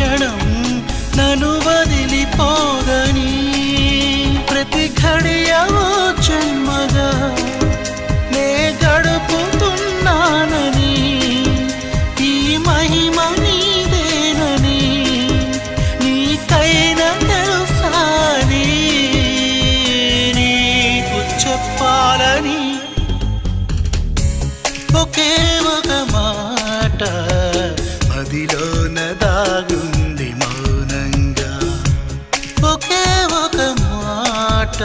క్షణం నన్ను వదిలిపోదని ప్రతి ఘడియవో జన్మగా నే గడుపుతున్నానని ఈ మహిమ నీదేనని నీకైనా తెలుసాని నీకు చెప్పాలని ఒకే ఒక మాట మదిలోన దాగుంది మౌనంగా ఒకే ఒక మాట